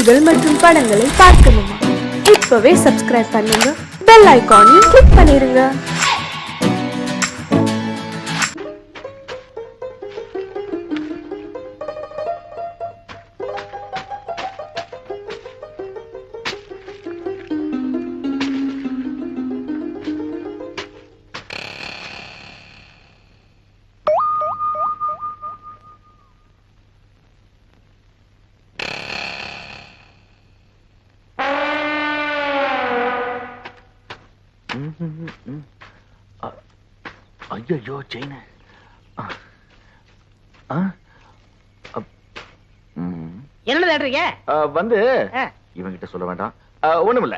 நிகழ்ச்சிகள் மற்றும் படங்களை பார்க்கணுமா? இப்பவே சப்ஸ்கிரைப் பண்ணுங்க, பெல் ஐகானையும் கிளிக் பண்ணிருங்க. ஐயோ செயின் என்ன தேடுறீங்க? வந்து இவங்கிட்ட சொல்ல வேண்டாம், ஒண்ணுமில்ல.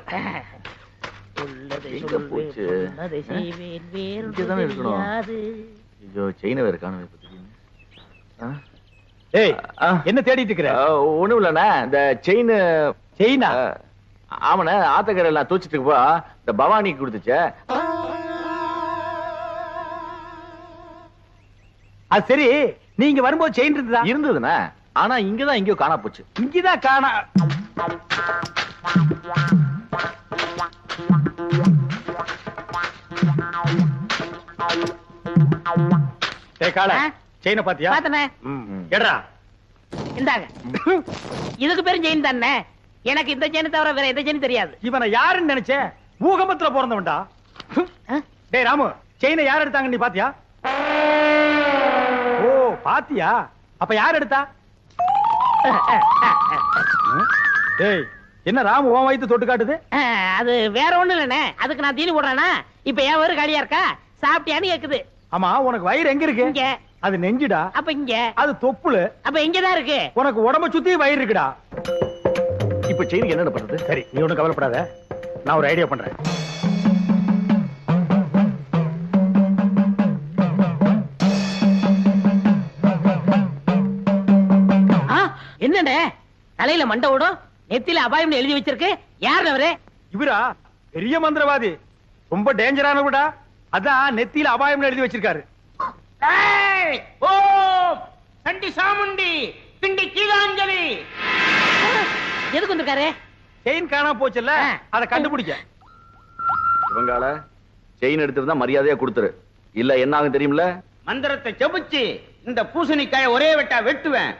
எங்க போச்சு? இங்கதானே இருக்கணும். ஐயோ செயின வேற காணவே. என்ன தேடிட்டு இருக்கிற? ஒண்ணும் இல்லண்ணா, இந்த செயினா ஆமாண்ண, ஆத்தக்கரை எல்லாம் தூச்சிட்டு இருக்கப்போ இந்த பவானிக்கு கொடுத்துச்சே. அது சரி, நீங்க வரும்போது செயின் இருந்ததுண்ணா, ஆனா இங்கதான் எங்கயோ காணா போச்சு. இங்கதான் காணா. செயின பாத்தியா? பாத்தனே. கேடா இந்தாங்க. இதுக்கு பேரும் செயின் தானே. எனக்கு இந்த செயின் தவிர வேற எந்த செயின் தெரியாது. இவனை யாருன்னு நினைச்சே? பூகம்பத்துல பிறந்தவன்டா. டேய் ராமு, செயினை யார் எடுத்தாங்க நீ பாத்தியா? ஓ பாத்தியா? அப்ப யார் எடுத்தா? டேய் என்ன ராமு உன் வயித்து தொட்டு காட்டுது? அது வேற ஒண்ணு இல்லனே, அதுக்கு நான் தீனி போடுறேனா? இப்ப ஏன் வயிறு காலியா இருக்கா? சாப்பிட்டியான்னு கேக்குது. ஆமா, உனக்கு வயிறு எங்க இருக்கு? இங்க. அது நெஞ்சுடா. அப்ப இங்க. அது தொப்புளு. அப்ப இங்கதான் இருக்கு. உனக்கு உடம்ப சுத்தி வயிறு இருக்குடா. இப்ப செயின் என்ன பண்றது? சரி, நீ ஒண்ணும் கவலைப்படாத, நான் ஒரு ஐடியா பண்றேன். என்னடே தலையில மண்டை ஓடும், நெத்தில அபாயம் எழுதி வச்சிருக்கு? யார் அவரு? இவரா? பெரிய மந்திரவாதி, ரொம்ப டேஞ்சரானவடா. அதான் நெத்தியில அபாயம் எழுதி வச்சிருக்காரு. சண்டி சாமுண்டி பிண்டி கீழாஞ்சலி. எதுக்கு வந்திருக்காரு? செயின் காணா போச்சுல்ல, அதை கண்டுபிடிக்க. இவங்கால செயின் எடுத்துருந்தா மரியாதையா கொடுத்துரு, இல்ல என்ன ஆகும் தெரியுமில்ல? மந்திரத்தை செபிச்சு இந்த பூசணிக்காய ஒரே வெட்டா வெட்டுவேன்.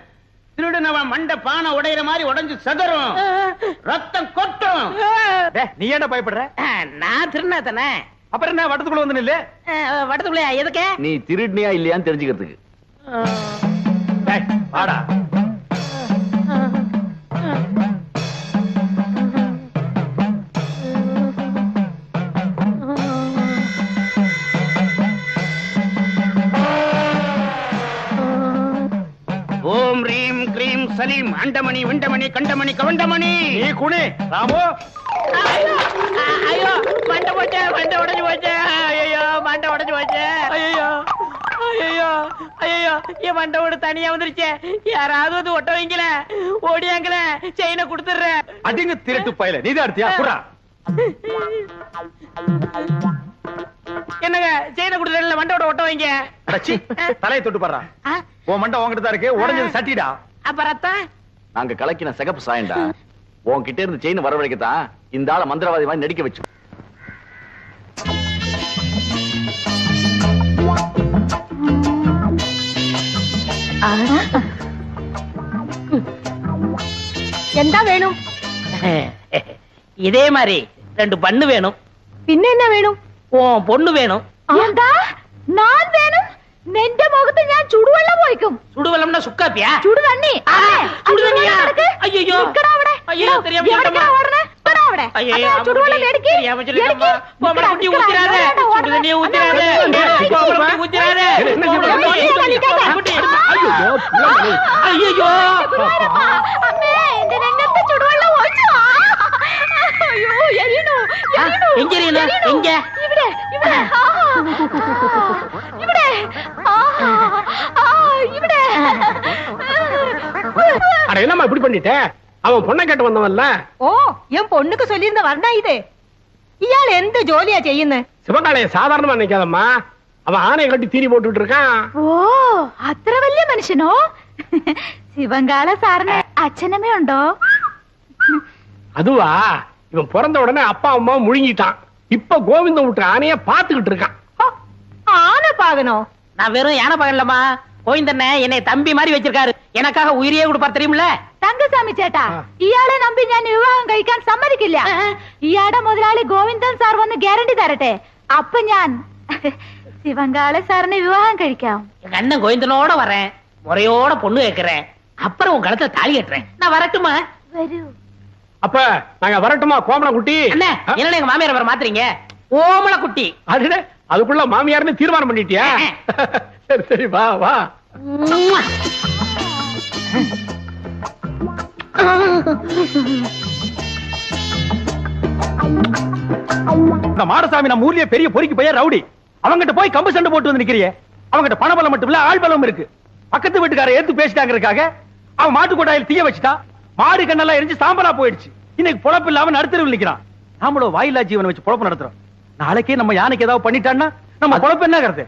திருடுனவன் மண்ட பானை உடையிற மாதிரி உடைஞ்சு சதறும், ரத்தம் கொட்டும். நீ ஏன்டா பயப்படுற? நான் திருநா தானே. அப்புறம் என்ன வட்டத்துக்குள்ள வந்து நில்லு. வட்டத்துக்குள்ளயா? எதுக்கு? நீ திருடினியா இல்லையான்னு தெரிஞ்சுக்கிறதுக்கு. வாடா. ஓம் ரீம் கிரீம் சலீம் அண்டமணி விண்டமணி கண்டமணி கவண்டமணி. நீ குனி ராமு. ஐயோ மண்டை போச்சு, மண்டை உடைஞ்சு போச்சு. ஐயோ மண்டை உடைஞ்சு போச்சு. ஐயோ ஐயோ ஐயோ, என் மண்டை ஓடு தனியா வந்துருச்சு. யாராவது வந்து ஒட்ட வைங்கல, ஓடியாங்கல, செயினை கொடுத்துடுறேன். அடிங்க திருட்டு பயல, நீதான் எடுத்தியா? குடா. என்னங்க செயினை கொடுத்துறேன்ல, மண்டோட ஒட்ட வைங்க. அடச்சி, தலையை தொட்டு பாறா. உன் மண்டை உன்கிட்ட தான் இருக்கு, உடைஞ்சது சட்டிடா. அப்ப ரத்தம்? நாங்க கலக்கின சிகப்பு சாயண்டா. உன்கிட்ட இருந்து செயின் வரவழைக்கத்தான் இந்த ஆள மந்திரவாதி மாதிரி நடிக்க வச்சு. என்ன வேணும்? இதே மாதிரி 2 பண்ணு வேணும். பின்ன என்ன வேணும்? உன் பொண்ணு வேணும். நான் வேணும். നിന്റെ മുഖത്ത് ഞാൻ ചുടുവെള്ളം ഒഴിക്കും. ചുടുവെള്ളംனா സുക്കാപ്പിயா? ചുടു തണ്ണി. ചുടു തണ്ണിയാ? അയ്യോ നിക്കടാ അവിടെ. അയ്യോ தெரியாம എവിടേക്കാ ഓടണേ? വരാ അവിടെ. ചുടുവെള്ളം എടുക്ക്. தெரியாம சொல்லிட்டம்மா. கோமர குட்டி ஊத்திராதே. ചുടു தண்ணியை ஊத்திராதே. கோமர குட்டி ஊத்திராதே. குட்டி. ஐயோ അമ്മേ, എന്റെ രംഗത്തെ ചുടുവെള്ളം ഒഴിച്ചു. അയ്യോ എരിയണു. എங்க എരിയണു? എங்க? ഇവിടെ ഇവിടെ. ഇവിടെ. ഇവിടെ. அட என்னம்மா இப்படி பண்ணிட்ட? அவன் பொண்ணை கேட்டு வந்தவன்ல. ഓ, என் பொண்ணுக்கு சொல்லியிருந்த வர்ணா இது. ഇയാൾ എന്ത് ജോലിയാ ചെയ്യുന്നത്? சிவகாலைய சாதாரணமா நினைக்காதம்மா, அவன் ஆணையை கட்டி தீனி போட்டுட்டு இருக்கான். ഓ, അത്ര വലിയ മനുഷ്യനോ? ശിവങ്കാള സാറിന് അച്ഛനമ്മ ഉണ്ടോ? அதுவா, இவன் பிறந்த உடனே அப்பா அம்மா முழுங்கிட்டான். இப்ப கோவிந்தம் விட்டு ஆனைய பாத்துக்கிட்டு இருக்கான். ஆனை பாகணும். நான் வெறும் யானை பகல்லம்மா, கோவிந்தண்ண என்னை தம்பி மாதிரி வச்சிருக்காரு. எனக்காக உயிரியே கொடுப்பார் தெரியுமில்ல? തങ്കസ്വാമി ചേട്ടാ, ഇയാളെ നമ്പി ഞാൻ വിവാഹം കഴിക്കാൻ സമ്മതിക്കില്ല. ഇയാളുടെ മുതലാളി ഗോവിന്ദൻ സാർ വന്ന് ഗ്യാരണ്ടി തരട്ടെ. അപ്പൊ ഞാൻ ശിവങ്കാളെ സാറിനെ വിവാഹം കഴിക്കാം. எங்க அண்ணன் கோவிந்தனோட வரேன், முறையோட பொண்ணு கேட்கிறேன், அப்புறம் உன் கழுத்துல தாலி கட்டுறேன். நான் வரட்டுமா? വരൂ. அப்ப நாங்க வரட்டுமா கோமல குட்டி? அண்ணே, என்ன எங்க மாமியார் வர மாத்துறீங்க? ஓமல குட்டி. அதுக்குள்ள மாமியார்னு தீர்மானம் பண்ணிட்டியா? சரி சரி, வா வா. இந்த மாடசாமி நம்ம ஊர்லயே பெரிய பொறுக்கி பையன் ரவுடி. அவங்கிட்ட போய் கம்பு சண்டை போட்டு வந்து நிக்கிறியே. அவங்கிட்ட பணபலம் மட்டும் இல்ல, ஆள் பலம் இருக்கு. பக்கத்து வீட்டுக்கார எடுத்து பேசிட்டாங்கிறதுக்காக அவன் மாட்டு கொட்டாயில் தீய வச்சுட்டா. மாடு கண்ணெல்லாம் எரிஞ்சு சாம்பலா போயிடுச்சு. இன்னைக்கு பொழப்பு இல்லாம நடுத்தருவில் நிக்கிறான். நாமளும் வாயிலா ஜீவனை வச்சு பொழப்பு நடத்துறோம். நாளைக்கே நம்ம யானைக்கு ஏதாவது பண்ணிட்டான்னா நம்ம பொழப்பு என்ன கருத்து?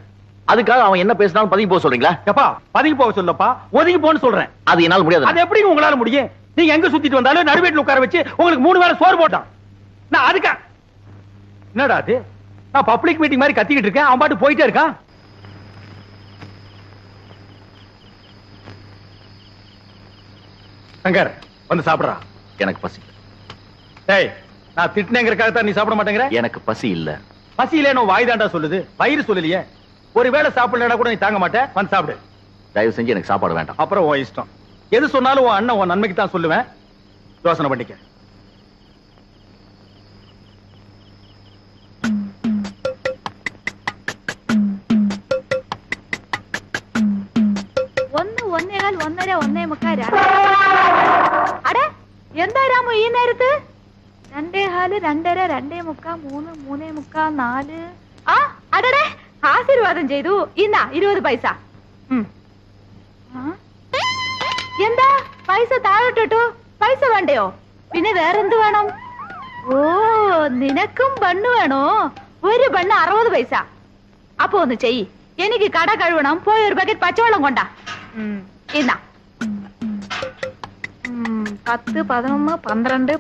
அதுக்காக அவன் என்ன பேசினாலும் பதுங்கி போக சொல்றீங்களா? எப்பா பதுங்கி போக சொல்லப்பா, ஒதுங்கி போன்னு சொல்றேன். அது என்னால முடியாது. அது எப்படி உங்களால முடியும்? நீங்க எங்க சுத்திட்டு வந்தாலும் நடுவேட்டில் உட்கார வச்சு உங்களுக்கு 3 வேளை சோறு போட்டான். நான் அதுக்கா என்னடா அது? நான் பப்ளிக் மீட்டிங் மாதிரி கத்திக்கிட்டு இருக்கேன், அவன் பாட்டு போயிட்டே இருக்கான். சங்கர் வந்து சாப்பிடுறா. எனக்கு பசி. டேய், நான் திட்டினேங்கிறதுக்காக தான் நீ சாப்பிட மாட்டேங்கிற? எனக்கு பசி இல்ல. பசி இல்லைன்னு வாய் தாண்டா சொல்லுது, வயிறு சொல்லலையே. ஒருவேளை சாப்பிடலன்னா கூட நீ தாங்க மாட்டேன். வந்து சாப்பிடு. தயவு செஞ்சு எனக்கு சாப்பாடு வேண்டாம். அப்புறம் உன் இஷ்டம். எது சொன்னாலும் உன் அண்ணன் உன் நன்மைக்கு தான் சொல்லுவேன். யோசனை பண்ணிக்க. ഒന്ന് ഒന്നേകാൽ ഒന്നര ഒന്നേ മുക്കാൽ അടേ എന്താ രാമു ഈ നേരത്ത്? 2:15 2:30 2:45 3 3:45 4. ആ അടടേ, ആശീർവാദം ചെയ്തു. ഇന്നാ 20 പൈസ. എന്താ പൈസ താഴോട്ടിട്ടു? പൈസ വേണ്ടയോ? പിന്നെ വേറെന്ത് വേണം? ഓ, നിനക്കും ബണ്ണ് വേണോ? ഒരു ബണ്ണ് 60 പൈസ. അപ്പൊ ഒന്ന് ചെയ്യ്, എനിക്ക് കട കഴുകണം. പോയി ഒരു ബക്കറ്റ് പച്ചവെള്ളം കൊണ്ടാ. ഇന്നാ 10 11 12.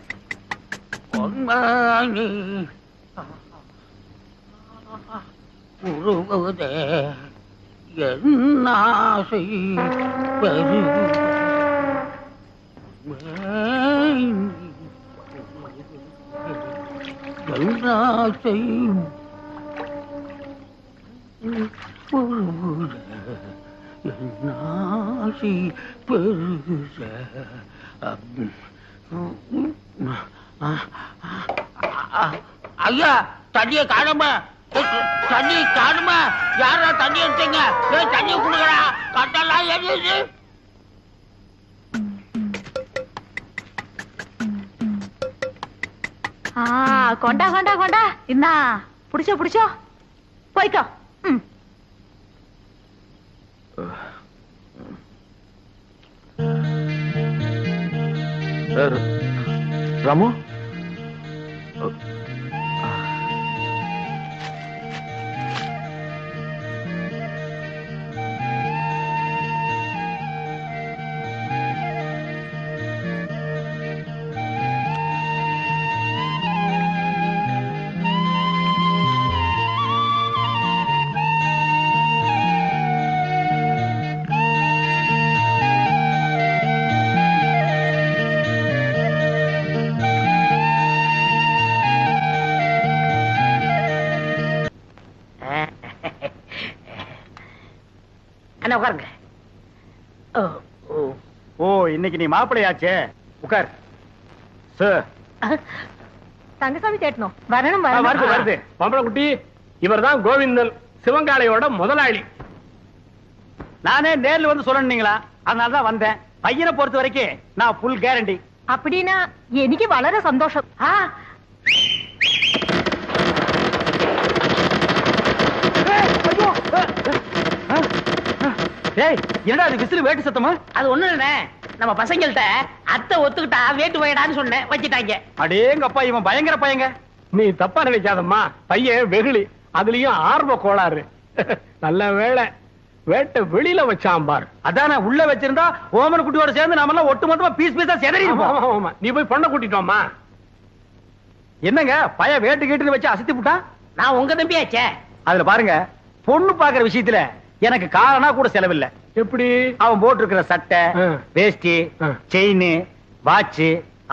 ஐயா, தண்ணிய காணுமா? தண்ணி காணுமா? யாரா தண்ணி எடுத்தீங்க? தண்ணி குடுக்கறா, கட்டெல்லாம் எரியுது. கொண்டா கொண்டா கொண்டா. இன்னா புடிச்சோ புடிச்சோ, போய்க்கோ. ராமு, அண்ணா உட்காருங்க. ஓ, இன்னைக்கு நீ மாப்பிளையாச்சே. உட்கார். சார், தங்கசாமி சேட்டனோ வரணும் வருது வருது. பம்பள குட்டி, இவர்தான் கோவிந்தன், சிவங்காளையோட முதலாளி. நானே நேர்ல வந்து சொல்லணுங்களா, அதனாலதான் வந்தேன். பையனை பொறுத்த வரைக்கும் நான் ஃபுல் கேரண்டி. அப்படின்னா எனக்கு வளர சந்தோஷம். என்னடா அது விசிறு வேட்டு சத்தமா? அது ஒண்ணு இல்லண்ணே, நம்ம பசங்கள்ட்ட அத்தை ஒத்துக்கிட்டா வேட்டு போயிடான்னு சொன்னேன், வச்சுட்டாங்க. அடேங்கப்பா, இவன் பயங்கர பையங்க. நீ தப்பா நினைக்காதம்மா, பையன் வெகுளி, அதுலயும் ஆர்வ கோளாறு. நல்ல வேளை வேட்டை வெளியில வச்சான் பார். அதான உள்ள வச்சிருந்தா ஓமன் குட்டியோட சேர்ந்து நாம எல்லாம் ஒட்டு மொத்தமா பீஸ் பீஸா செதறி. நீ போய் பொண்ணை கூட்டிட்டோமா? என்னங்க பய வேட்டு கேட்டுன்னு வச்சு அசத்தி விட்டான். நான் உங்க தம்பியாச்சே. அதுல பாருங்க, பொண்ணு பாக்குற விஷயத்துல எனக்கு காரணா கூட செலவில்லை. எப்படி? அவன் போட்டிருக்கிற சட்டை, வேஷ்டி, செயின், வாட்ச்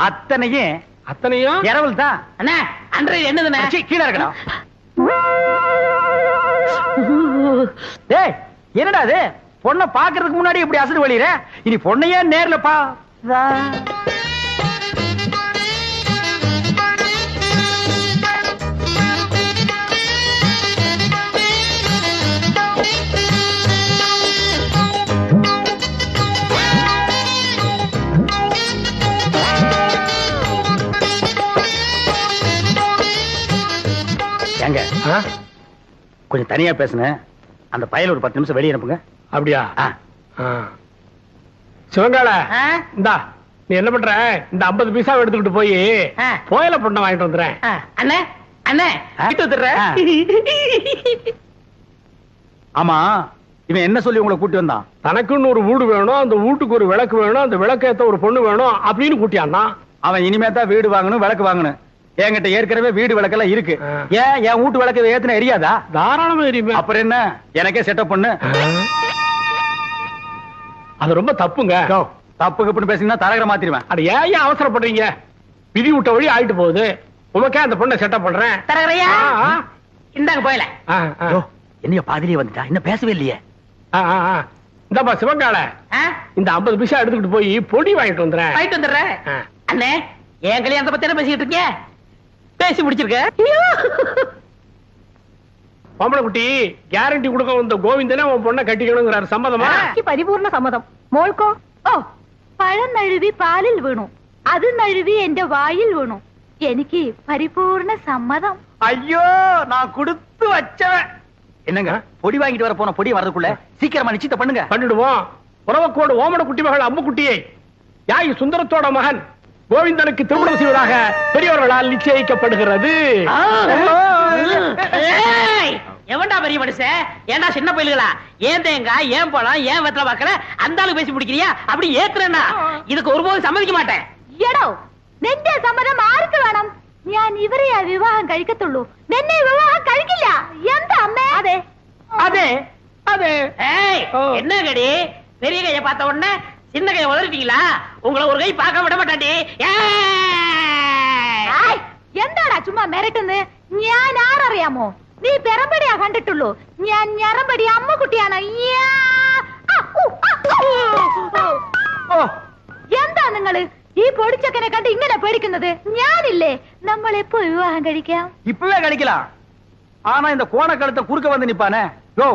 அத்தனையும் இரவல் தான். அண்ணா அன்றைய என்னதுண்ணே? கீழே இருக்கடா. டேய் என்னடா இது? பொண்ணை பாக்குறதுக்கு முன்னாடி இப்படி அசடு வழியிற. இனி பொண்ணையே நேர்ல பா. ஏங்க கொஞ்சம் தனியா பேசுனேன். அந்த பயல ஒரு 10 நிமிஷம் வெளியே அனுப்புங்க. அப்படியா? சிவங்கால இந்தா, நீ என்ன பண்ற? இந்த 50 பைசா எடுத்துக்கிட்டு போய் கோயில பொண்ணை வாங்கிட்டு வந்துடுறேன். அண்ணே அண்ணே வீட்டு வந்துடுறேன். ஆமா, இவன் என்ன சொல்லி உங்களை கூட்டி வந்தான்? தனக்குன்னு ஒரு வீடு வேணும், அந்த வீட்டுக்கு ஒரு விளக்கு வேணும், அந்த விளக்கேத்த ஒரு பொண்ணு வேணும் அப்படின்னு கூட்டியான்னா. அவன் இனிமே தான் வீடு வாங்கணும், விளக்கு வாங்கணும். என்கிட்ட ஏற்கனவே வீடு விளக்கெல்லாம் இருக்கு. ஏன் என் வீட்டு விளக்கு ஏத்துன எரியாதா? தாராளமா எரியுமே. அப்புறம் என்ன, எனக்கே செட்டப் பண்ணு. அது ரொம்ப தப்புங்க. தப்பு கப்புன்னு பேசினா தரகர மாத்திருவேன். அட ஏன் அவசரப்படுறீங்க? விதி விட்ட வழி ஆயிட்டு போகுது. உமக்கே அந்த பொண்ணை செட்டப் பண்றேன். தரகரையா இந்தாங்க போயல. என்னைய பாதிரியே வந்துட்டா, இன்னும் பேசவே இல்லையே. இந்தப்பா சிவங்கால, இந்த 50 பைசா எடுத்துக்கிட்டு போய் பொடி வாங்கிட்டு வந்துடுறேன். வாங்கிட்டு வந்துடுறேன். அண்ணே என் கல்யாணத்தை பத்தி என்ன பேசிக்கிட்டு இருக்கீங்க? பேசி முடிச்சிருக்க. பொம்பளை குட்டி கேரண்டி கொடுக்க வந்த கோவிந்தனே உன் பொண்ணை கட்டிக்கணுங்கிறாரு. சம்மதமா? പരിപൂർണ സമ്മതം. മോൾക്കോ? ഓ, പഴം നഴുവി പാലിൽ വീണു, അത് നഴുവി എന്റെ വായിൽ വീണു. എനിക്ക് പരിപൂർണ സമ്മതം. ஐயோ, நான் கொடுத்து வச்சவன். என்னங்க, பொடி வாங்கிட்டு வர போன பொடி வரதுக்குள்ள சீக்கிரமா நிச்சயத்தை பண்ணுங்க. பண்ணிடுவோம். உறவக்கோடு ஓமன குட்டி மகள் அம்முக்குட்டியை யாய் சுந்தரத்தோட மகன் கோவிந்தனுக்கு திருமணம் செய்வதாக பெரியவர்களால் நிச்சயிக்கப்படுகிறது. எவன்டா பெரிய மனுஷன்? ஏன்டா சின்ன பயில்களா? ஏன் தேங்காய், ஏன் பழம், ஏன் வெத்தலை பாக்கல அந்த ஆளு பேசி பிடிக்கிறியா? அப்படி ஏத்துறேன்னா இதுக்கு ஒருபோதும் சம்மதிக்க மாட்டேன். എടോ, നിന്റെ സമ്മതം ആർക്ക് വേണം? ഞാൻ ഇവരെയാ വിവാഹം കഴിക്കത്തുള്ളൂ, നിന്നെ വിവാഹം കഴിക്കില്ല. എന്താ അമ്മേ? അതെ அதே அதே. ஏய், என்ன கடி? பெரிய கையை பார்த்த உடனே சின்ன கையை உதறிட்டீங்களா? உங்களை ஒரு கை பார்க்க விட மாட்டாண்டி. എന്താടാ ചുമ്മാ മിരട്ടുന്നത്? ഞാൻ ആരറിയാമോ? നീ പെറമ്പടിയാ കണ്ടിട്ടുള്ളൂ, ഞാൻ ഞറമ്പടി അമ്മുക്കുട്ടിയാണ്. എന്താ നിങ്ങള് ഈ പൊടിച്ചക്കനെ കണ്ട് ഇങ്ങനെ പേടിക്കുന്നത്? ഞാനില്ലേ, നമ്മൾ എപ്പോ വിവാഹം കഴിക്കാം? இப்பவே கழிக்கலாம். ஆனா இந்த கோணக்கழுத்தை குறுக்க வந்து நிப்பானே, யோ,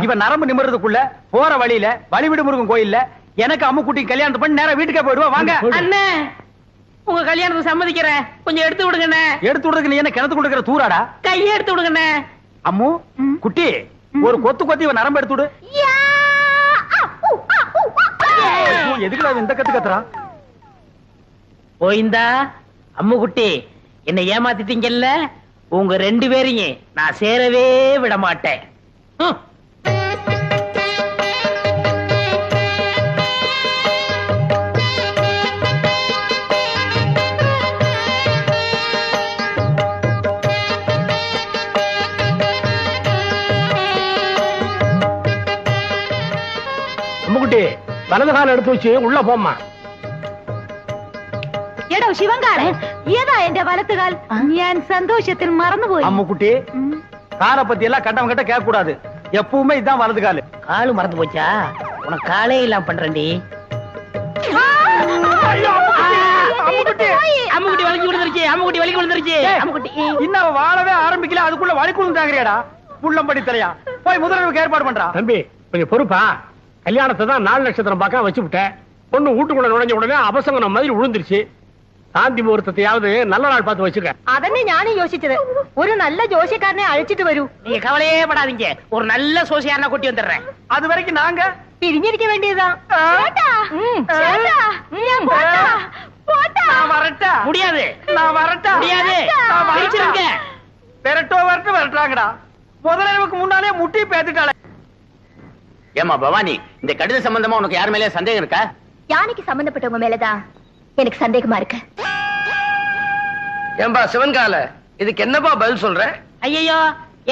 இவன் நரம்பு நிமிர்றதுக்குள்ள போற வழியில வழிவிடு முருகன் கோயில்ல எனக்கு அம்முக்குட்டி கல்யாணத்தை பண்ணி நேரா வீட்டுக்கே போயிடுவா. வாங்க அண்ணே, உங்க கல்யாணத்துக்கு சம்மதிக்கிறேன். கொஞ்சம் எடுத்து விடுங்கண்ணே. எடுத்து விடுறதுக்கு நீ என்ன கிணத்து கொடுக்கிற தூராடா? கையை எடுத்து விடுங்கண்ணே. அம்மு குட்டி, ஒரு கொத்து கொத்தி இவன் நரம்பு எடுத்து விடு. எதுக்குடா இந்த கத்து கத்துறா? போயிந்தா அம்முக்குட்டி, என்ன ஏமாத்திட்டீங்கல்ல? உங்க 2 பேரையும் நான் சேரவே விட மாட்டேன். அம்முக்குட்டி வலது கால எடுத்து வச்சு உள்ள போம்மா. എടോ ശിവങ്കാളെ, ഏതാ എന്റെ വലത്തുകാൽ? ഞാൻ സന്തോഷത്തിൽ മറന്നുപോയി. அம்முக்குட்டி, காலை பத்தி எல்லாம் கட்டம் கட்ட கேட்க கூடாது. எப்பவுமே இதான் வலது காலு. காலு மறந்து போச்சா? உனக்கு காலே இல்லாம பண்றேன்டி. அம்முக்குட்டி வலிக்கு விழுந்துருச்சு. அம்முக்குட்டி வலிக்கு விழுந்துருச்சு. அம்முக்குட்டி இன்னும் வாழவே ஆரம்பிக்கல, அதுக்குள்ள வலி குழுந்தாங்கறியாடா? புள்ளம்படி தலையா, போய் முதல்வருக்கு ஏற்பாடு பண்றா. தம்பி கொஞ்சம் பொறுப்பா. கல்யாணத்தை தான் 4 நட்சத்திரம் பார்க்க வச்சு விட்டேன். பொண்ணு வீட்டுக்குள்ள நுழைஞ்ச உடனே அபசங்கனம் மாதிரி விழுந்துருச்சு. சாந்தி முகூர்த்தத்தையாவது நல்ல நாள் பார்த்து வச்சுக்க. അതന്നെ ഞാനും യോசிച്ചത്. ഒരു നല്ല ജോഷിക്കാരനെ അഴിച്ചിട്ട് വരൂ. நீங்க கவலையே படாதீங்க, ஒரு நல்ல சோசியாரனா கூட்டி வந்துடுறேன். அது வரைக்கும் நாங்க പിരിഞ്ഞിരിക്ക വേണ്ടിയതാ. நான் வரட்டா? முடியாது, நான் வரட்டா? முடியாது. நான் பிரிச்சிருங்க. வரட்டாங்கடா. முதல்வருக்கு முன்னாலே முட்டி பேத்துட்டாளே. ஏமா பவானி, இந்த கடித சம்பந்தமா உனக்கு யார் மேலே சந்தேகம் இருக்கா? யானைக்கு சம்பந்தப்பட்டவங்க மேலதான் எனக்கு சந்தேகமா இருக்கு. ஏன்பா சிவன்கால இதுக்கு என்னப்பா பதில் சொல்ற? ஐயோ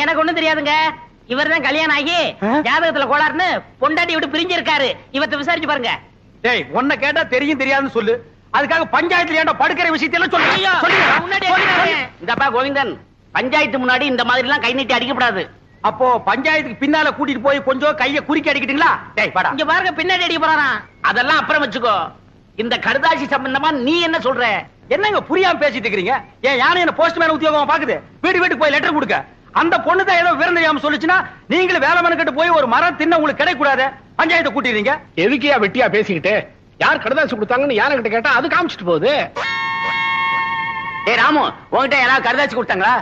எனக்கு ஒண்ணும் தெரியாதுங்க. இவர்தான் கல்யாணம் ஆகி ஜாதகத்துல கோளாறுன்னு பொண்டாட்டி விட்டு பிரிஞ்சிருக்காரு. இவத்தை விசாரிச்சு பாருங்க. டேய் உன்னை கேட்டா தெரியும் தெரியாதுன்னு சொல்லு. அதுக்காக பஞ்சாயத்துல ஏன்டா படுக்கிற விஷயத்தையெல்லாம் சொல்லு. ஐயோ, சொல்லுங்க. முன்னாடி அடிக்கிறாரு. இந்தப்பா கோவிந்தன், பஞ்சாயத்து முன்னாடி இந்த மாதிரி எல்லாம் கை நீட்டி அடிக்கப்படாது. அப்போ பஞ்சாயத்துக்கு பின்னால கூட்டிட்டு போய் கொஞ்சம் கைய குறுக்கி அடிக்கிட்டீங்களா? டேய் வாடா. இங்க பாருங்க, பின்னாடி அடிக்க போறாராம். அதெல்லாம் அப்புறம் வச்சுக்கோ. இந்த கடுதாசி சம்பந்தமா நீ என்ன சொல்ற? என்னங்க புரியாம பேசிட்டு இருக்கீங்க? ஏன் யானை என்ன போஸ்ட்மேன் உத்தியோகமா பாக்குது? வீட்டுக்கு போய் லெட்டர் கொடுக்க. அந்த பொண்ணு தான் ஏதோ விவரம் தெரியாம சொல்லுச்சுன்னா நீங்களும் வேலை மனக்கிட்டு போய் ஒரு மரம் தின்ன உங்களுக்கு கிடைக்க கூடாது. பஞ்சாயத்தை கூட்டிடுறீங்க. எதுக்கியா வெட்டியா பேசிக்கிட்டு? யார் கடுதாசி கொடுத்தாங்கன்னு யானை கிட்ட கேட்டா அது காமிச்சிட்டு போகுது. ஏ ராமு, உன்கிட்ட யாராவது கடுதாசி கொடுத்தாங்களா?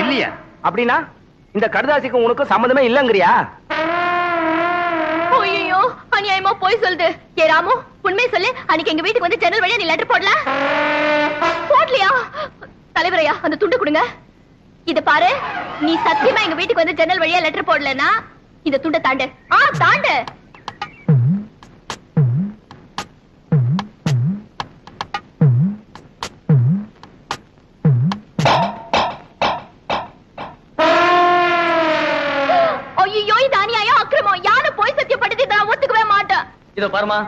இல்லையா? அப்படின்னா இந்த கடுதாசிக்கு உனக்கு சம்மந்தமே இல்லங்கறியா? ஐயோ அநியாயமா போய் சொல்லுது. ஏ ராமு, உண்மை சொல்லு. அன்னைக்கு எங்க வீட்டுக்கு வந்து ஜன்னல் வழியா நீ லெட்டர் போடலையா? தலைவரையா, அந்த துண்டு கொடுங்க. இத பாரு, நீ சத்தியமா எங்க வீட்டுக்கு வந்து ஜன்னல் வழியா லெட்டர் போடலன்னா இந்த துண்டை தாண்டு. தாண்டு. ஐயோ இது அநியாயம், அக்கிரமம். யாரும் போய் சத்தியப்பட்டது நான் ஒத்துக்கவே மாட்டேன். இத பாருமா,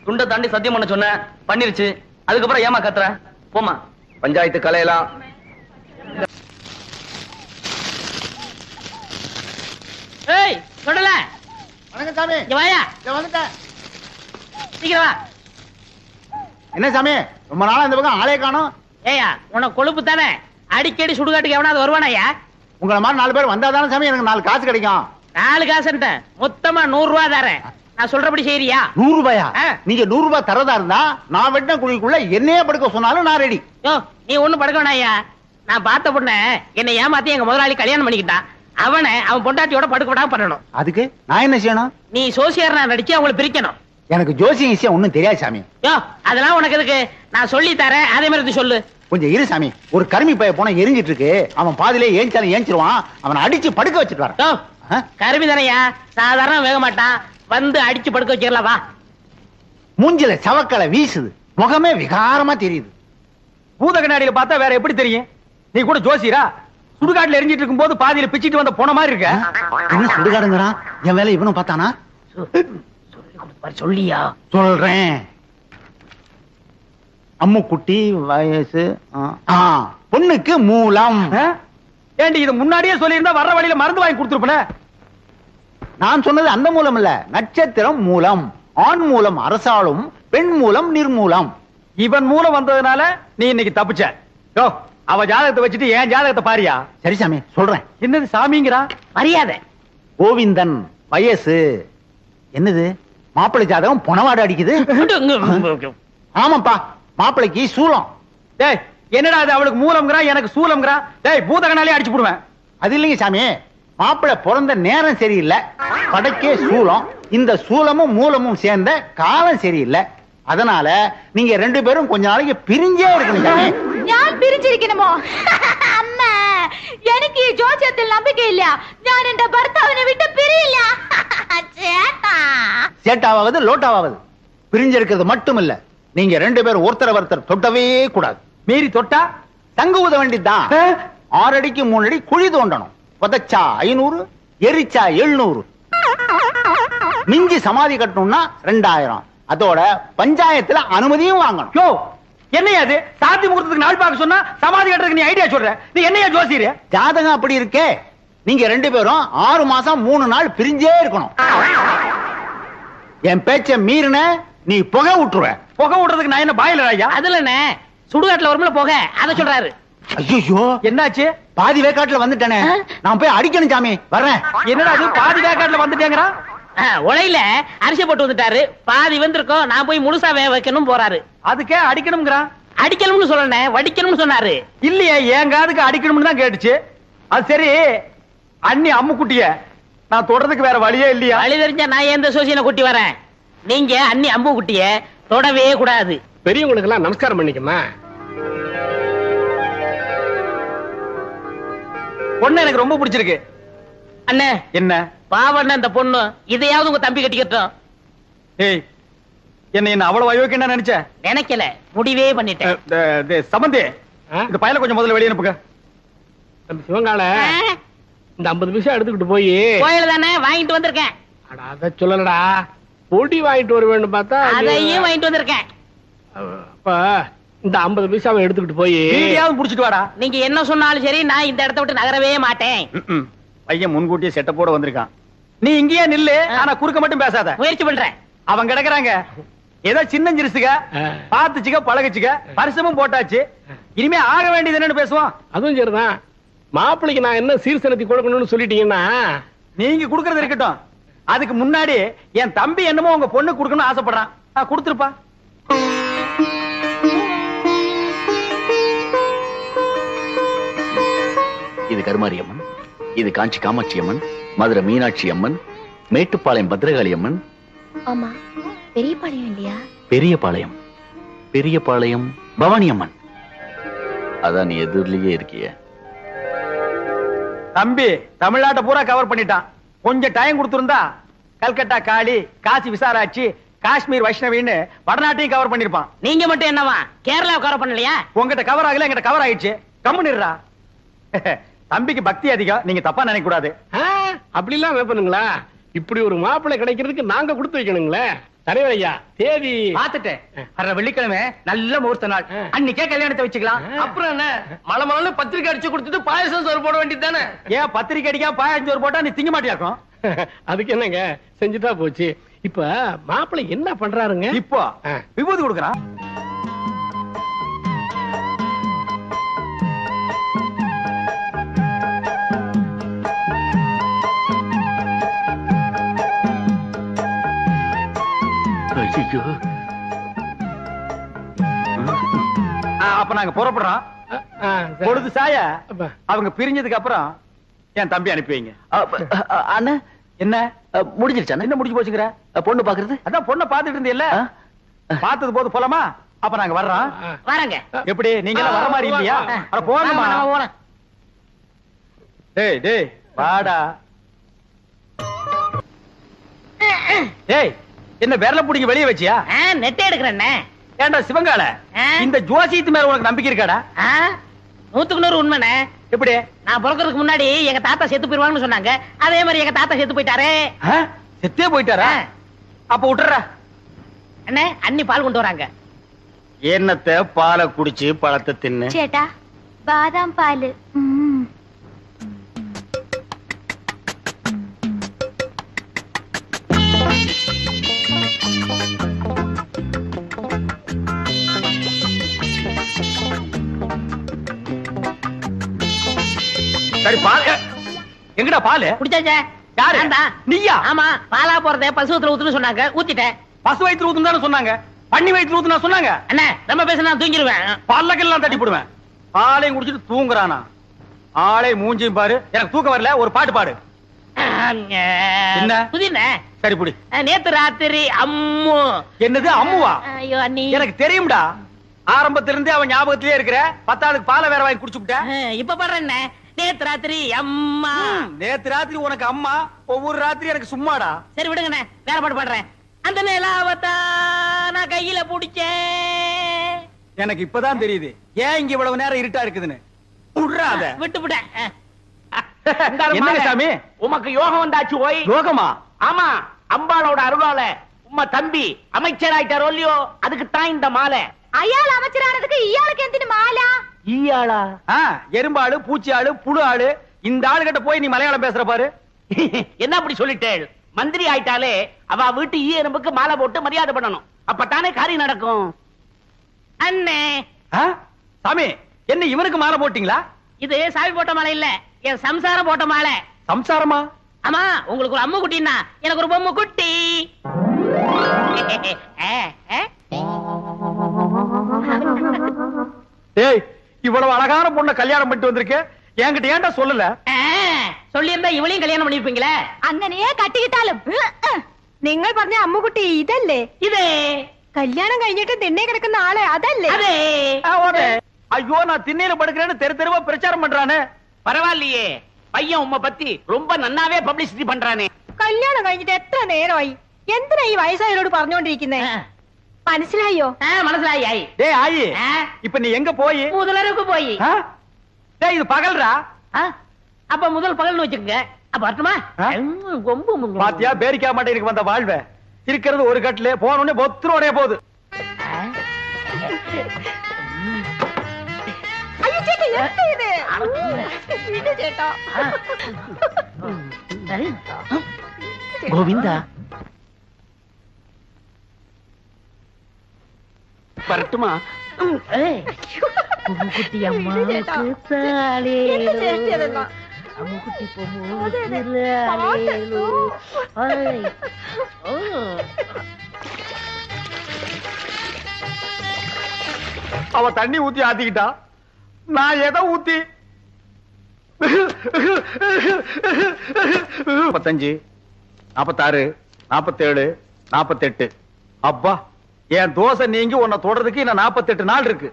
துண்டை தாண்டி சத்தியம் பண்ண சொன்ன பண்ணிருச்சு. அதுக்கப்புறம் ஏமா கத்துற? போமா, பஞ்சாயத்து கலையலாம். ஏய் சொல்லல. வணக்கம் சாமி. இங்க வாயா. வந்துட்டேன். சீக்கிரம் வா. என்ன சாமி, ரொம்ப நாளா இந்த பக்கம் ஆளே காணோம். ஏயா உனக்கு கொழுப்பு தானே. அடிக்கடி சுடுகாட்டுக்கு எவனாவது வருவானாயா? உங்களை மாதிரி 4 பேர் வந்தாதானே சாமி எனக்கு 4 காசு கிடைக்கும். 4 காசுன்ட்ட மொத்தமா 100 ரூபாய் தரேன். நான் சொல்றபடி செய்யறியா? 100 ரூபாயா? ஆ. நீங்க 100 ரூபாய் தரதா இருந்தா நான் வெட்டின குழிக்குள்ள என்னையே படுக்க சொன்னாலும் நான் ரெடி. யோ நீ ஒண்ணும் படுக்க வேணாயா. நான் பார்த்த பொண்ண என்னை ஏமாத்தி எங்க முதலாளி கல்யாணம் பண்ணிக்கிட்டான். அவன் பொண்டாட்டியோட படுக்க விடாம பண்ணணும். அதுக்கு நான் என்ன செய்யணும்? நீ சோசியர் நடிச்சு அவங்களை பிரிக்கணும். எனக்கு ஜோசியம் விஷயம் ஒண்ணும் தெரியாது சாமி. யோ அதெல்லாம் உனக்கு எதுக்கு? நான் சொல்லி தரேன், அதே மாதிரி சொல்லு. கொஞ்சம் இரு சாமி. ஒரு கருமி பைய போன எரிஞ்சிட்டு இருக்கு. அவன் பாதிலே ஏஞ்சாலும் ஏஞ்சிருவான். அவனை அடிச்சு படுக்க வச்சுட்டு வரேன். யோ ஆ? கருமி தானையா, சாதாரண வேக மாட்டான். வந்து அடிச்சு படுக்க வச்சிடலாம் வா. மூஞ்சில சவக்கலை வீசுது. முகமே விகாரமா தெரியுது. பூத கண்ணாடியில பார்த்தா வேற எப்படி தெரியும்? நீ கூட ஜோசியரா? சுடுகாட்டுல எரிஞ்சிட்டு இருக்கும் போது பாதியில பிச்சிட்டு வந்த போன மாதிரி இருக்க. என்ன சுடுகாடுங்கிறான்? என் வேலை இவனும் பார்த்தானா? சொல்லியா? சொல்றேன். அம்முக்குட்டி வயசு பொண்ணுக்கு மூலம். ஏண்டி இது முன்னாடியே சொல்லியிருந்தா வர்ற வழியில மருந்து வாங்கி கொடுத்துருப்பேனே. நான் சொன்னது அந்த மூலம் இல்ல, நட்சத்திரம் மூலம். ஆண் மூலம் அரசாளும், பெண் மூலம் நிர்மூலம். இவன் மூலம் வந்ததுனால நீ இன்னைக்கு தப்பிச்ச. யோ அவ ஜாதகத்தை வச்சுட்டு என் ஜாதகத்தை பாரியா. சரி சாமி சொல்றேன். என்னது சாமிங்கிறா? மரியாதை. கோவிந்தன் வயசு என்னது? மாப்பிள்ளை ஜாதகம் பொணவாடு அடிக்குது. ஆமாப்பா, மாப்பிள்ளைக்கு சூலம். டேய் என்னடா அது? அவளுக்கு மூலம்ங்கறா, எனக்கு சூலம்ங்கறா. டேய் பூத கண்ணாலே அடிச்சு போடுவேன். அது இல்லைங்க சாமி, மாப்பிள்ளை பிறந்த நேரம் சரியில்லை. படைக்கே சூலம். இந்த சூலமும் மூலமும் சேர்ந்த காலம் சரியில்லை. அதனால நீங்க 2 பேரும் கொஞ்ச நாளைக்கு பிரிஞ்சே இருக்கணும் சாமி. ഞാൻ പിരിച്ചിരിക്കണമോ? അമ്മ എനിക്ക് ഈ ജോസ്യത്തിൽ നம்பிக்கை இல்ல. ഞാൻ എന്റെ ഭർത്താവിനെ വിട്ട് പിരിയില്ല. ചേട്ടാ சேட்டாவது லோட்டாவது பிரிஞ்சிருக்கிறது மட்டும் இல்ல, நீங்க 2 பேரும் ஒருத்தர் தொட்டவே கூடாது. மீறி தொட்டா தங்க ஊத வேண்டியதுதான். 6 அடிக்கு 3 அடி குழி தோண்டணும். புதைச்சா 500, எரிச்சா 700. மிஞ்சி சமாதி கட்டணும்னா 2000. அதோட பஞ்சாயத்துல அனுமதியும் வாங்கணும். யோ என்னையா அது? சாத்தி முகூர்த்தத்துக்கு நாள் பார்க்க சொன்னா சமாதி கட்டுறதுக்கு நீ ஐடியா சொல்ற. நீ என்னையா ஜோசியர்? ஜாதகம் அப்படி இருக்கே. நீங்க 2 பேரும் 6 மாசம் 3 நாள் பிரிஞ்சே இருக்கணும். என் பேச்ச மீறின நீ புகை விட்டுருவ. புகை விடுறதுக்கு நான் என்ன பாயிலர் ஐயா? அதுல என்ன சுடுகாட்டுல வரும்ல போக, அத சொல்றாரு. ஐயோ என்னாச்சு? பாதி வேக்காட்டுல வந்துட்டேனே. நான் போய் அடிக்கணும் சாமி, வர்றேன். என்னடா அது பாதி வேக்காட்டுல வந்துட்டேங்கறா? உலையில அரிசி போட்டு வந்துட்டாரு. பாதி வந்திருக்கோம், நான் போய் முழுசா வேக வைக்கணும் போறாரு. அதுக்கே அடிக்கணும்ங்கறா? அடிக்கணும்னு சொல்லல, வடிக்கணும்னு சொன்னாரு. இல்லையே, என் காதுக்கு அடிக்கணும்னு தான் கேட்டுச்சு. அது சரி, அண்ணி அம்முக்குட்டிய நான் தொடறதுக்கு வேற வழியே இல்லையா? வழி தெரிஞ்சா நான் எந்த சோசியனை கூட்டி வரேன். நீங்க அண்ணி அம்பு குட்டிய தொடவே கூடாது. பெரியவங்களுக்கு எல்லாம் நமஸ்காரம் பண்ணிக்கமா. பொண்ணு எனக்கு ரொம்ப பிடிச்சிருக்கு. அண்ணே என்ன பாவண்ண அந்த பொண்ணு, இதையாவது உங்க தம்பி கட்டிக்கட்டும். ஏய், என்ன அவ்வளவு அயோக்கியம் நினைச்சேன். நினைக்கல, முடிவே பண்ணிட்டேன். சம்பந்தி, இந்த பயல கொஞ்சம் முதல்ல வெளியே அனுப்புங்க. நம்ம சிவங்கால இந்த 50 பைசா எடுத்துக்கிட்டு போய் கோயில் தானே வாங்கிட்டு வந்திருக்கேன். அத சொல்லலடா, பொடி வாங்கிட்டு வர வேண்டும் பார்த்தா அதையும் வாங்கிட்டு வந்திருக்கேன். அப்ப இந்த 50 பைசாவை எடுத்துக்கிட்டு போய் வீடியாவது புடிச்சிட்டு வாடா. நீங்க என்ன சொன்னாலும் சரி, நான் இந்த இடத்த விட்டு நகரவே மாட்டேன். பையன் முன்கூட்டியே செட்டப்போட வந்திருக்கான். நீ இங்கேயே நில்லு, ஆனா குறுக்க மட்டும் பேசாத. முயற்சி பண்றேன். அவங்க கிடக்குறாங்க, ஏதோ சின்ன சிறுசுக, பாத்துச்சுக்க பழகுச்சுக்க, பரிசமும் போட்டாச்சு. இனிமே ஆக வேண்டியது என்னன்னு பேசுவோம். அதுவும் சரிதான். மாப்பிள்ளைக்கு நான் என்ன சீர்சனத்தி கொடுக்கணும்னு சொல்லிட்டீங்கன்னா நீங்க குடுக்கறது இருக்கட்டும். அதுக்கு முன்னாடி என் தம்பி என்னமோ உங்க பொண்ணு குடுக்கணும்னு ஆசைப்படுறான். கொடுத்துருப்பா. இது கருமாரி அம்மன், இது காஞ்சி காமாட்சி அம்மன், மதுரை மீனாட்சி அம்மன், மேட்டுப்பாளையம் பத்ரகாளி அம்மன். ஆமா, பெரியபாளையம் இல்லையா? பெரியபாளையம், பெரியபாளையம் பவானி அம்மன். அதான் நீ எதிரிலேயே இருக்கிய. தம்பி தமிழ்நாட்டை பூரா கவர் பண்ணிட்டான். கொஞ்சம் டைம் கொடுத்திருந்தா கல்கட்டா காளி, காசி விசாலாட்சி, காஷ்மீர் வைஷ்ணவின்னு வடநாட்டையும் கவர் பண்ணிருப்பான். நீங்க மட்டும் என்னவா கேரளா கவர் பண்ணலையா? உங்ககிட்ட கவர் ஆகல, எங்கிட்ட கவர் ஆயிடுச்சு. கம்முனிடுறா. தம்பிக்கு பக்தி அதிகம், நீங்க தப்பா நினைக்க கூடாது. அப்படி எல்லாம் வைப்பனுங்களா? இப்படி ஒரு மாப்பிள்ளை கிடைக்கிறதுக்கு நாங்க கொடுத்து வைக்கணுங்களே. தலைவர் ஐயா, தேதி பாத்துட்டேன். வர்ற வெள்ளிக்கிழமை நல்ல முகூர்த்த நாள், அன்னைக்கே கல்யாணத்தை வச்சுக்கலாம். அப்புறம் என்ன, மலை மலை பத்திரிக்கை அடிச்சு கொடுத்துட்டு பாயசம் சோறு போட வேண்டியது தானே? ஏன் பத்திரிக்கை அடிக்கா பாயஞ்சோறு போட்டா நீ திங்க மாட்டியாக்கும்? அதுக்கு என்னங்க, செஞ்சுட்டா போச்சு. இப்ப மாப்பிள்ளை என்ன பண்றாருங்க? இப்போ விபூதி கொடுக்கறான். அப்ப நாங்க புறப்படுறோம். பொழுது சாய அவங்க பிரிஞ்சதுக்கு அப்புறம் என் தம்பி அனுப்பி வைங்க. அண்ணா என்ன முடிஞ்சிருச்சா? என்ன முடிஞ்சு போச்சுங்கிற? பொண்ணு பாக்குறது? அதான் பொண்ணை பாத்துட்டு இருந்தீல்ல, பார்த்தது போது போலாமா? அப்ப நாங்க வர்றோம். வரங்க. எப்படி நீங்க எல்லாம் வர மாதிரி இல்லையா? அட போங்கம்மா. டேய் டேய் வாடா. டேய் என்ன விரல புடிங்க வெளிய வச்சியா? நெட்டை எடுக்கிறேன். ஏண்டா சிவங்கால, இந்த ஜோசியத்து மேல உனக்கு நம்பிக்கை இருக்காடா? 100% உண்மைண்ணே. எப்படி? நான் பிறக்கிறதுக்கு முன்னாடி எங்க தாத்தா செத்து போயிருவாங்கன்னு சொன்னாங்க. அதே மாதிரி எங்க தாத்தா செத்து போயிட்டாரே. செத்தே போயிட்டாரா? அப்ப விட்டுற. அண்ணே, அண்ணி பால் கொண்டு வராங்க. என்னத்த பாலை குடிச்சு பழத்தை தின்னு. சேட்டா, பாதாம் பால். சரி பால் எங்கடா பால்? குடிச்சாச்சே. யாரு? நீயா? ஆமா, பாலா போறத பசுவத்துல ஊத்துன்னு சொன்னாங்க, ஊத்திட்டேன். பசு வயிற்று ஊத்துன்னு தானே சொன்னாங்க, பண்ணி வயிற்று ஊத்துனா சொன்னாங்க. அண்ணே, ரொம்ப பேச நான் தூங்கிடுவேன். பல்லக்கெல்லாம் தட்டி போடுவேன். பாலையும் குடிச்சிட்டு தூங்குறானா? ஆளே மூஞ்சியும் பாரு. எனக்கு தூக்கம் வரல, ஒரு பாட்டு பாடு. என்ன? புதினே. சரி புடி. நேத்து ராத்திரி அம்மு. என்னது அம்முவா? ஐயோ அண்ணி, எனக்கு தெரியும்டா. ஆரம்பத்துல இருந்தே அவன் ஞாபகத்திலே இருக்கிற. 10ஆளுக்கு பாலை வேற வாங்கி குடிச்சுட்ட. இப்ப பாடுறேன். நேத்து ராத்திரி அம்மா. நேத்து ராத்திரி உனக்கு அம்மா, ஒவ்வொரு ராத்திரி எனக்கு சும்மாடா. சரி விடுங்கண்ணே, வேற பாட்டு பாடுறேன். அந்த நிலாவத்தா நான் கையில புடிச்சேன். எனக்கு இப்பதான் தெரியுது ஏன் இங்க இவ்வளவு நேரம் இருட்டா இருக்குதுன்னு. விடுறாத. விட்டுவிட்டேன். என்னங்க சாமி, உமக்கு யோகம் வந்தாச்சு. போய் யோகமா? ஆமா, அம்பாளோட அருளால உம்ம தம்பி அமைச்சர் ஆயிட்டாரோ இல்லையோ, அதுக்கு தான் இந்த மாலை. அயாள் அமைச்சரானதுக்கு இயாளுக்கு எந்தின மாலா? ஈயாளா? எறும்பாளு, பூச்சி ஆளு, புழு ஆளு. இந்த ஆளு கிட்ட போய் நீ மலையாளம் பேசுற பாரு. என்ன அப்படி சொல்லிட்டேள்? மந்திரி ஆயிட்டாலே அவ வீட்டு ஈ எறும்புக்கு மாலை போட்டு மரியாதை பண்ணணும். அப்பத்தானே காரியம் நடக்கும். அண்ணே சாமி, என்ன இவனுக்கு மாலை போட்டீங்களா? இது சாமி போட்ட மாலை இல்ல, என் சம்சாரம் போட்ட மாலை. சம்சாரமா? ஆமா, உங்களுக்கு ஒரு அம்மு குட்டின்னா எனக்கு ஒரு பொம்மை குட்டி. ஏய், இவ்வளவு அழகான பொண்ணை கல்யாணம் பண்ணிட்டு வந்திருக்க, என்கிட்ட ஏன்டா சொல்லல? சொல்லி இருந்தா இவளையும் கல்யாணம் பண்ணிருப்பீங்களே. അങ്ങനെയേ കട്ടിക്കിട്ടാലും നിങ്ങൾ പറഞ്ഞ അമ്മുകുട്ടി ഇതല്ലേ? இதே കല്യാണം കഴിഞ്ഞിട്ട് തിണ്ണെ കിടക്കുന്ന ആളെ അതല്ലേ? அதே. ஐயோ, நான் திண்ணையில படுக்கிறேன்னு தெரு தெருவா பிரச்சாரம் பண்றானே. பரவாயில்லையே, பையன் உம்மை பத்தி ரொம்ப நன்னாவே பப்ளிசிட்டி பண்றானே. കല്യാണം കഴിഞ്ഞിട്ട് എത്ര നേരമായി? എന്തിനാ ഈ വയസ്സായവരോട് പറഞ്ഞുകൊണ്ടിരിക്കുന്നേ? മനസ്സിലായോ മനസ്സിലായി ആയി டேய் ஆயி இப்ப நீ எங்க போய் முதலருக்கு போய் டேய் இது பகல்ரா அப்ப முதல் பகல்னு வச்சுக்கோங்க அப்ப வரட்டுமா ரொம்ப பாத்தியா பேரிக்கா மாட்டேனுக்கு வந்த வாழ்வே இருக்கிறது ஒரு கட்டிலே போனோடனே பொத்துரோடே போகுது അയ്യോ ചേട്ടാ എന്താ ഇത് വീട് ചേട്ടാ கோவிந்தா வரட்டுமா குட்டி அம்மா அம்முக்குட்டி அவ தண்ணி ஊத்தி ஆத்திக்கிட்டா நான் எதை ஊத்தி 45 46 47 48 அப்பா என் தோசை நீங்கி உன்னை தொடறதுக்கு இன்னும் 48 நாள் இருக்கு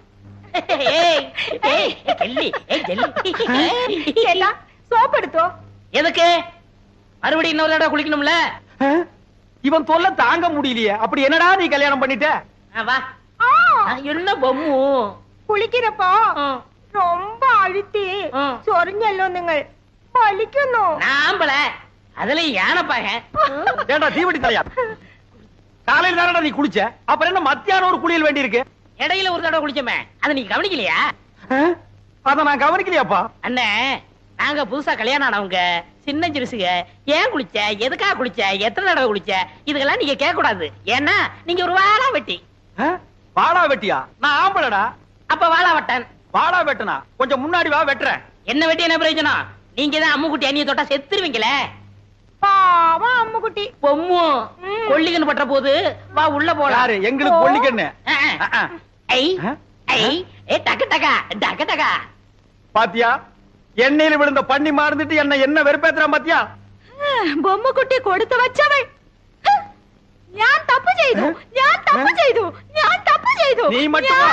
ചേട്ടാ സോപ്പ് എടുത്തോ எதுக்கு மறுபடியும் இன்னொரு தடவை குளிக்கணும்ல இவன் தொல்லை தாங்க முடியலையே அப்படி என்னடா நீ கல்யாணம் பண்ணிட்ட வா என்ன பொம்மு കുളിക്കുന്നപ്പോ ரொம்ப அழுத்தி ചൊറിഞ്ഞല്ലോ നിങ്ങൾ വലിക്കുന്നു நாம்பள அதுல யானைப்பாக ஏண்டா தீவட்டி தலையா காலையில தானடா நீ குளிச்ச அப்புறம் என்ன மத்தியானம் ஒரு குளியல் வேண்டி இருக்கு இடையில ஒரு தடவை குளிச்சோமே அதை நீங்க கவனிக்கலையா அத நான் கவனிக்கலையாப்பா அண்ணே நாங்க புதுசா கல்யாணம் ஆனவங்க சின்ன சிறுசுக ஏன் குளிச்ச எதுக்காக குளிச்ச எத்தனை தடவை குளிச்ச இதுக்கெல்லாம் நீங்க கேட்க கூடாது ஏன்னா நீங்க ஒரு வாழா வெட்டி வாடா வெட்டியா நான் ஆம்பளடா அப்ப வாழா வட்டன் வாடா வெட்டனா கொஞ்சம் முன்னாடி வா வெட்டுறேன் என்ன வெட்டி என்ன பிரயோஜனம் நீங்க தான் அம்முக்குட்டி அண்ணிய தொட்டா செத்துருவீங்களே பாவம் அம்முக்குட்டி பொம்மு கொல்லிகன்னு பற்ற போது வா உள்ள போலாம் யாரு எங்களுக்கு கொல்லிக்கண்ணு ஐ ஐ ஏ டக்கு டக்கா டக்கு டக்கா பாத்தியா எண்ணெயில விழுந்த பண்ணி மாறந்துட்டு என்ன வெறுப்பேத்துறான் பாத்தியா ബൊമ്മക്കുട്ടി കൊടുത്തു വച്ചവൾ ഞാൻ തപ്പ് ചെയ്തു ഞാൻ തപ്പ് ചെയ്തു ഞാൻ തപ്പ് ചെയ്തു நீ மட்டும்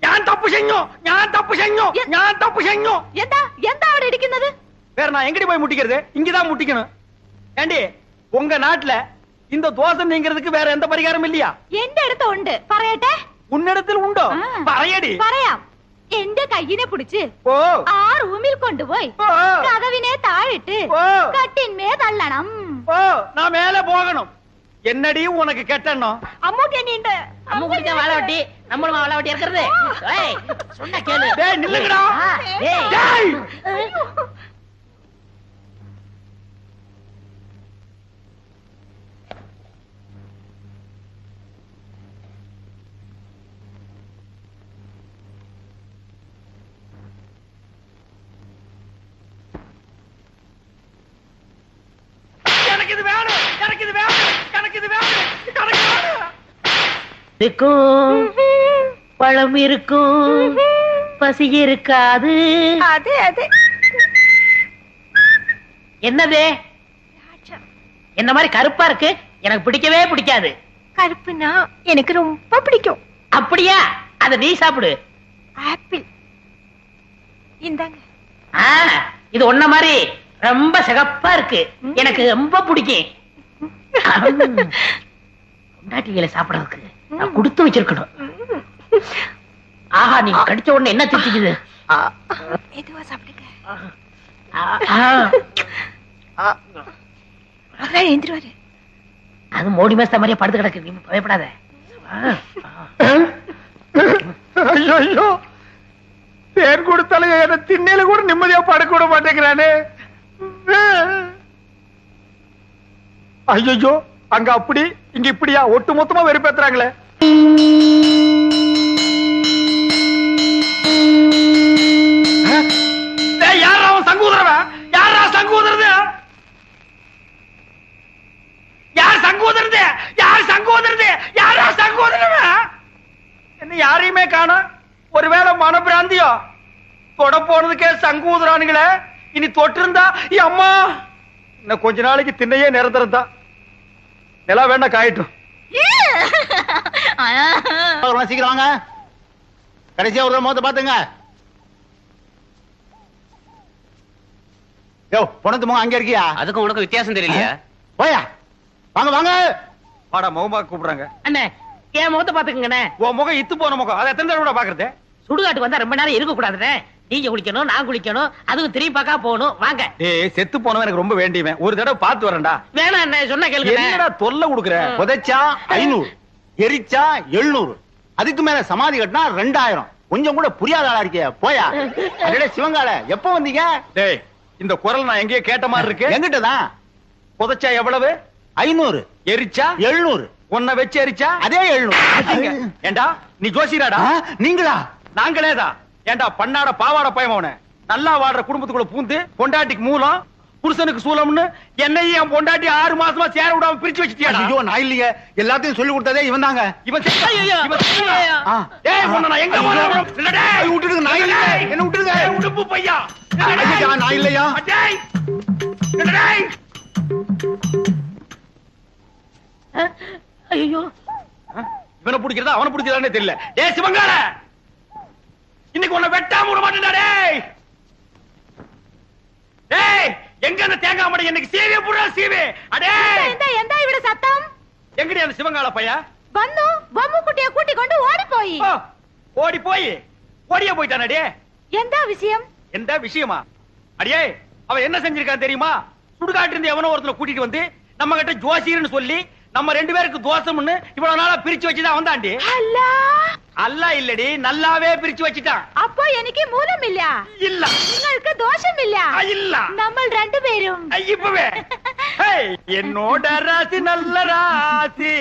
ഞാൻ തപ്പ് ചെയ്ഞ്ഞു ഞാൻ തപ്പ് ചെയ്ഞ്ഞു ഞാൻ തപ്പ് ചെയ്ഞ്ഞു എന്താ എന്താ അവിടെ ഇരിക്കുന്നത് வேற நான் எங்கடி போய் முட்டிக்கிறது இங்கதான் முட்டிக்கணும் ஏண்டி உங்க நாட்டுல இந்த தோசை நீங்கிறதுக்கு வேற எந்த பரிகாரம் இல்லையா എന്റെ അടുത്ത് ഉണ്ട് പറയട്ടെ உன்னிடத்தில் உண்டோ പറയடி പറയാം എന്റെ കയ്യിനെ പിടിച്ച് ஓ ആ റൂമിൽ കൊണ്ടുപോയി കതവിനെ താഴിട്ട് കട്ടിന്മേ തള്ളണം ஓ நான் மேல போகணும் என்னடி உனக்கு கெட்டணும் അമ്മൂട്ടി എന്നെയുണ്ട് அம்முக்குட்டி தான் வாழை வெட்டி நம்மளும் வாழை வெட்டி இருக்கிறது ஏய் சொன்னா கேளு டேய் நில்லுங்கடா ஏய் டேய் எனக்கு இது வேணும் எனக்கு இது வேணும் எனக்கு இது வேணும் எனக்கு வேணும் இருக்கும் பழம் இருக்கும் பசி இருக்காது അതെ അതെ என்னது என்ன மாதிரி கருப்பா இருக்கு எனக்கு பிடிக்கவே பிடிக்காது கருப்புனா எனக்கு ரொம்ப பிடிக்கும் அப்படியா அத நீ சாப்பிடு ஆப்பிள் இந்தாங்க ஆ, இது ஒன்ன மாதிரி ரொம்ப சிகப்பா இருக்கு எனக்கு ரொம்ப பிடிக்கும் பொண்டாட்டிகளை சாப்பிடறதுக்கு நான் கொடுத்து வச்சிருக்கணும் ஆஹா நீ கடிச்ச உடனே என்ன திட்டிக்குது மெதுவா சாப்பிடுங்க ஆ, அதான் எழுந்துருவாரு அது மோடி மேஸ்த மாதிரியே படுத்து கிடக்கு நீ பயப்படாத ஐயோ ஐயோ தேன் கொடுத்தாலும் என்ன திண்ணையில கூட நிம்மதியா படுக்க விட மாட்டேங்கிறானே ஐயோ அங்க அப்படி இங்க இப்படியா ஒட்டு மொத்தமா வெறுப்பேத்துறாங்களே யாரா அவன் சங்கூதரவன் யாரா சங்கூதரது யார் சங்கூதரது யார் சங்கூதரது யாரா சங்கூதரவன் என்ன யாரையுமே காணோம் ஒருவேளை மனப்பிராந்தியோ தொட போனதுக்கே சங்கூதரானுங்களே இனி தொட்டிருந்தா அம்மா இன்னும் கொஞ்ச நாளைக்கு திண்ணையே நிரந்தரம் தான் நிலா வேணா காயட்டும் சீக்கிரம் வாங்க கடைசியா ஒரு முகத்தை பாத்துங்க யோ பொணத்து முகம் அங்க இருக்கியா அதுக்கும் உனக்கு வித்தியாசம் தெரியலையா போயா வாங்க வாங்க வாடா முகமா கூப்பிடுறாங்க அண்ணே என் முகத்தை பாத்துக்கங்கண்ணே. உன் முகம் இத்து போன முகம் அதை எத்தனை தடவை பாக்குறது? சுடுகாட்டுக்கு வந்தா ரொம்ப நேரம் இருக்க கூடாதுண்ணே. நீங்க குளிக்கணும், நான் குளிக்கணும், அதுவும் திரும்பி பார்க்க போகணும். வாங்க. ஏய் செத்து போனவன் எனக்கு ரொம்ப வேண்டியவன், ஒரு தடவை பார்த்து வரேன்டா. வேணாம் அண்ணே, சொன்ன கேளுங்க. என்னடா தொல்லை கொடுக்குற? புதைச்சா 500, எரிச்சா 700, அதுக்கு மேல சமாதி கட்டினா 2000. கொஞ்சம் கூட புரியாத ஆளா இருக்கிய போயா. அடடே சிவங்கால எப்ப வந்தீங்க? டேய் இந்த குரல் நான் எங்கேயோ கேட்ட மாதிரி இருக்கு. எங்கிட்ட தான். புதைச்சா எவ்வளவு? 500, எரிச்சா 700, உன்னை வச்சு எரிச்சா அதே 700. ஏண்டா நீ ஜோசியராடா? நீங்களா? நாங்களேதான். ஏண்டா பண்ணாட பாவாட பயமவன நல்லா வாடுற குடும்பத்துக்குள்ள பூந்து பொண்டாட்டிக்கு மூலம் புருஷனுக்கு சூலம்னு என்னையும் என் பொண்டாட்டி 6 மாசமா சேர விடாம பிரிச்சு வச்சிட்டியாடா? ஐயோ நான் இல்லையே, எல்லாத்தையும் சொல்லி கொடுத்ததே இவன் தாங்க. இவன் செத்தா? ஐயோ, இவன் செத்தா? ஐயோ. ஏய் உன்னை நான் எங்க போறேன்? இல்லடே விட்டுடுங்க, நான் இல்ல. என்ன விட்டுடுங்க. ஏய், உடுப்பு பையா. ஐயா, நான் இல்லையா? அடேய் இல்லடே. ஐயோ, இவனை பிடிக்கிறதா அவனை பிடிக்கிறதானே தெரியல. டேய் சிவங்கால இன்னைக்கு உன்னை வெட்டாம விட மாட்டேன்டா. டேய் டேய் எங்க அந்த தேங்காய் மடை எனக்கு சீவே புறா சீவே. அடே எந்த இவிட சத்தம்? எங்கடி அந்த சிவங்கால பையா? வந்து பொம்மை குட்டிய கூட்டி கொண்டு ஓடி போய். ஓ, ஓடி போய் ஓடியே போயிட்டான். அடே எந்த விஷயம்? எந்த விஷயமா? அடியே அவன் என்ன செஞ்சிருக்கான் தெரியுமா? சுடுகாட்டு இருந்து எவனோ ஒருத்தனை கூட்டிட்டு வந்து நம்ம கிட்ட ஜோசியர்னு சொல்லி நம்ம 2 பேருக்கு தோசம்னு இவ்வளவு நாளா பிரிச்சு வச்சுதான் வந்தாண்டி. அல்லா, அல்ல இல்லடி, நல்லாவே பிரிச்சு வச்சுட்டான். அப்போ எனக்கு மூலம் இல்ல, இல்ல உங்களுக்கு தோஷம் இல்ல. இல்ல நம்ம 2 பேரும் இப்பவே ஹேய், என்னோட ராசி நல்ல ராசி,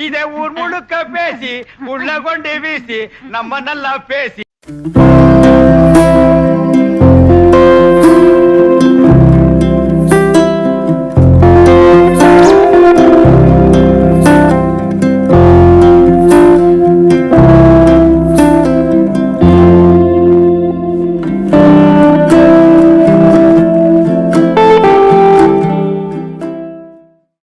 இதை ஊர் முழுக்க பேசி உள்ள கொண்டு வீசி நம்ம நல்லா பேசி